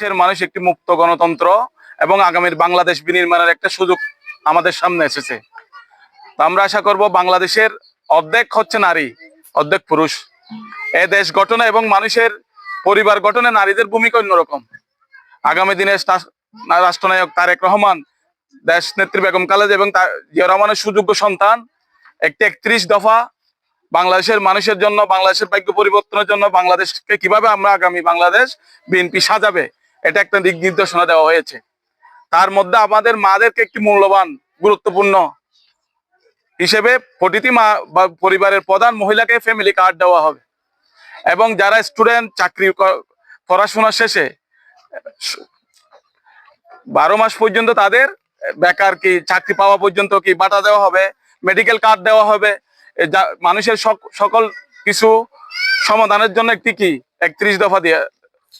দেশের মানুষ একটি মুক্ত গণতন্ত্র এবং আগামীর বাংলাদেশ বিনির্মাণের একটা সুযোগ আমাদের সামনে এসেছে। তো আমরা আশা করব বাংলাদেশের অর্ধেক হচ্ছে নারী, অর্ধেক পুরুষ। এই দেশ গঠনে এবং মানুষের পরিবার গঠনে নারীদের ভূমিকা অন্যরকম। আগামী দিনে রাষ্ট্রনায়ক তারেক রহমান, দেশ নেত্রী বেগম খালেদা এবং জিয়া রহমানের সুযোগ্য সন্তান একটি 31 দফা বাংলাদেশের মানুষের জন্য, বাংলাদেশের ভাগ্য পরিবর্তনের জন্য, বাংলাদেশকে কিভাবে আমরা আগামী বাংলাদেশ বিএনপি সাজাবে, এটা একটা দিক নির্দেশনা দেওয়া হয়েছে। তার মধ্যে আমাদের মাদেরকে একটি মূল্যবান গুরুত্বপূর্ণ হিসেবে প্রতিটি মা বা পরিবারের প্রধান মহিলাকে ফ্যামিলি কার্ড দেওয়া হবে এবং যারা স্টুডেন্ট চাকরি পড়াশোনা শেষে 12 মাস পর্যন্ত তাদের বেকার কি চাকরি পাওয়া পর্যন্ত কি বাটা দেওয়া হবে, মেডিকেল কার্ড দেওয়া হবে। মানুষের সকল কিছু সমাধানের জন্য একটি কি 31 দফা দিয়ে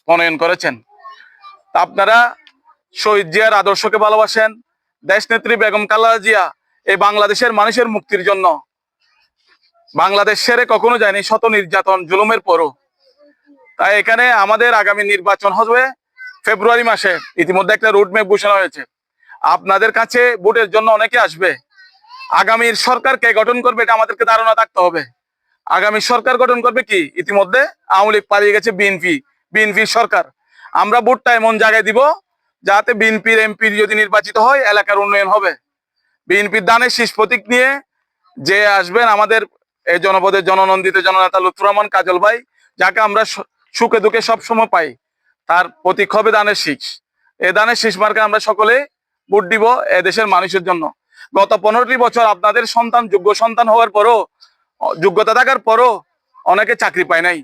প্রণয়ন করেছেন। আপনারা শহীদ জিয়ার আদর্শকে ভালোবাসেন। দেশ নেত্রী বেগম খালেদা জিয়া এই বাংলাদেশের মানুষের মুক্তির জন্য বাংলাদেশ ছেড়ে কখনো যায়নি, শত নির্যাতন জুলুমের পরও। তাই এখানে আমাদের আগামী নির্বাচন হবে ফেব্রুয়ারি মাসে। ইতিমধ্যে একটা রোড ম্যাপ ঘোষণা হয়েছে। আপনাদের কাছে ভোটের জন্য অনেকে আসবে। আগামীর সরকার কে গঠন করবে এটা আমাদেরকে ধারণা থাকতে হবে। আগামী সরকার গঠন করবে কি? ইতিমধ্যে আওয়ামী লীগ পালিয়ে গেছে, বিএনপি সরকার। আমরা ভোটটা এমন জায়গায় দিব যাতে বিএনপির এমপি যদি নির্বাচিত হয় এলাকার উন্নয়ন হবে। বিএনপির দানের শীষ প্রতীক নিয়ে যে আসবেন আমাদের এই জনপদের জননন্দিত জননেতা লুৎফর রহমান কাজল ভাই, যাকে আমরা সুখে দুঃখে সবসময় পাই, তার প্রতীক হবে দানের শীষ। এই দানের শীষ মার্কে আমরা সকলে ভোট দিব এদেশের মানুষের জন্য। গত 15টি বছর আপনাদের সন্তান যোগ্য সন্তান হওয়ার পরও, যোগ্যতা থাকার পরও অনেকে চাকরি পায় নাই।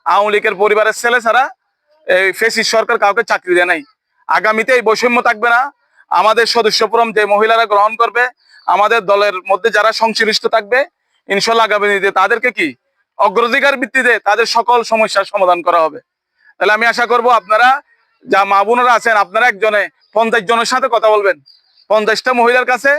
আওয়ামী লীগের পরিবারের ছেলে ছাড়া এই ফ্যাসিস্ট সরকার কাউকে চাকরি দেয় নাই। আগামীতে এই বৈষম্য থাকবে না। আমাদের সদস্য ফোরাম যে মহিলারা গ্রহণ করবে, আমাদের দলের মধ্যে যারা সংশ্লিষ্ট থাকবে, ইনশাল্লাহ আগামী দিনে তাদেরকে কি অগ্রাধিকার ভিত্তিতে তাদের সকল সমস্যার সমাধান করা হবে। তাহলে আমি আশা করব আপনারা যা মা বোনেরা আছেন, আপনারা একজনে 50 জনের সাথে কথা বলবেন, 50টা মহিলার কাছে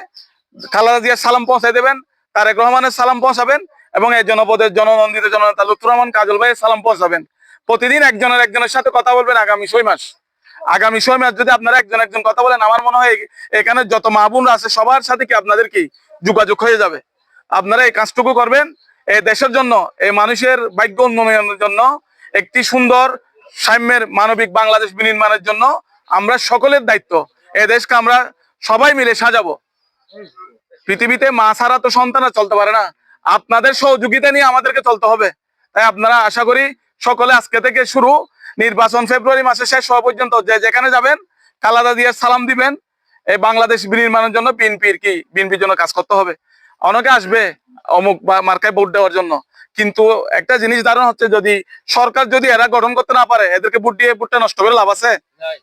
খালেদা জিয়ার সালাম পৌঁছাই দেবেন, তারেক রহমানের সালাম পৌঁছাবেন এবং এই জনপদের জননন্দিত জননেতা লুৎফর রহমান কাজল ভাইয়ের সালাম পৌঁছাবেন। প্রতিদিন একজনের সাথে কথা বলবেন। আগামী 6 মাস যদি আপনারা একজন কথা বলেন, আমার মনে হয় এখানে যত মা বোনরা আছে সবার সাথে কি আপনাদের কি যোগাযোগ হয়ে যাবে। আপনারা এই কাজটুকু করবেন এই দেশের জন্য, এই মানুষের ভাগ্য উন্নয়নের জন্য, একটি সুন্দর সাম্যের মানবিক বাংলাদেশ বিনির্মাণের জন্য আমরা সকলের দায়িত্ব। এই দেশকে আমরা সবাই মিলে সাজাবো। পৃথিবীতে মা ছাড়া তো সন্তান চলতে পারে না। আপনাদের সহযোগিতা নিয়ে আমাদেরকে চলতে হবে। তাই আপনারা আশা করি সকলে আজকে থেকে শুরু, নির্বাচন ফেব্রুয়ারি মাসে শেষ হওয়া পর্যন্ত যে যেখানে যাবেন খালেদা জিয়ার সালাম দিবেন। এই বাংলাদেশ বিনির্মাণের জন্য বিএনপির জন্য কাজ করতে হবে। অনেকে আসবে অমুক বা মার্কায় ভোট দেওয়ার জন্য, কিন্তু একটা জিনিস ধারণা হচ্ছে যদি সরকার যদি এরা গঠন করতে না পারে, এদেরকে ভোট দিয়ে ভোটটা নষ্ট করে লাভ আছে?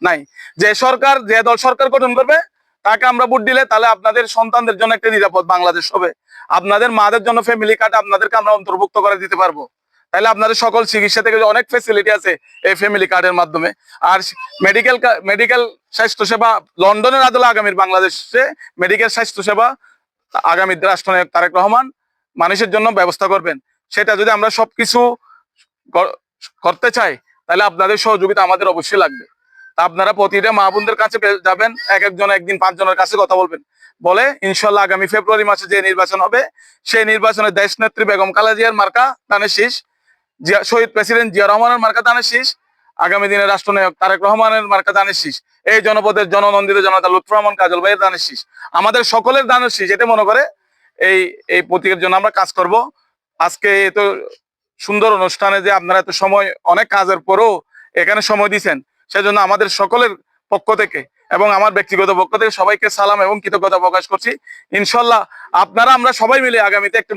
নাই। যে দল সরকার গঠন করবে তাকে আমরা ভোট দিলে তাহলে আপনাদের সন্তানদের জন্য একটা নিরাপদ বাংলাদেশ হবে। আপনাদের মাদের জন্য ফ্যামিলি কার্ড আপনাদেরকে আমরা অন্তর্ভুক্ত করে দিতে পারবো। তাহলে আপনাদের সকল চিকিৎসা থেকে অনেক ফ্যাসিলিটি আছে এই ফ্যামিলি কার্ডের মাধ্যমে। আর মেডিকেল স্বাস্থ্য সেবা লন্ডনের আদলে আগামীর বাংলাদেশে মেডিকেল স্বাস্থ্য সেবা আগামী রাষ্ট্রনায়ক তারেক রহমান মানুষের জন্য ব্যবস্থা করবেন। সেটা যদি আমরা সবকিছু করতে চাই তাহলে আপনাদের সহযোগিতা আমাদের অবশ্যই লাগবে। তা আপনারা প্রতিটা মা বোনদের কাছে যাবেন, একদিন 5 জনের কাছে কথা বলবেন, বলে ইনশাল্লাহ আগামী ফেব্রুয়ারি মাসে যে নির্বাচন হবে সেই নির্বাচনে দেশ নেত্রী বেগম খালেদা জিয়ার মার্কা দানের শীষ, শহীদ প্রেসিডেন্ট জিয়া রহমানের মার্কা দানের শীষ, আগামী দিনে রাষ্ট্রনায়ক তারেক রহমানের মার্কা দানের শীষ, এই জনপদের জননন্দিত জনতা লুৎফর রহমান কাজল ভাইয়ের দানের শীষ, আমাদের সকলের দানের শীষ, এটা মনে করে এই প্রতীকের জন্য আমরা কাজ করব। আজকে এত সুন্দর অনুষ্ঠানে যে আপনারা এত সময়, অনেক কাজের পরেও এখানে সময় দিয়েছেন, সেজন্য আমাদের সকলের পক্ষ থেকে এবং আমার ব্যক্তিগত পক্ষ থেকে সবাইকে সালাম এবং কৃতজ্ঞতা প্রকাশ করছি। ইনশাল্লাহ আপনারা আমরা সবাই মিলে আগামীতে একটি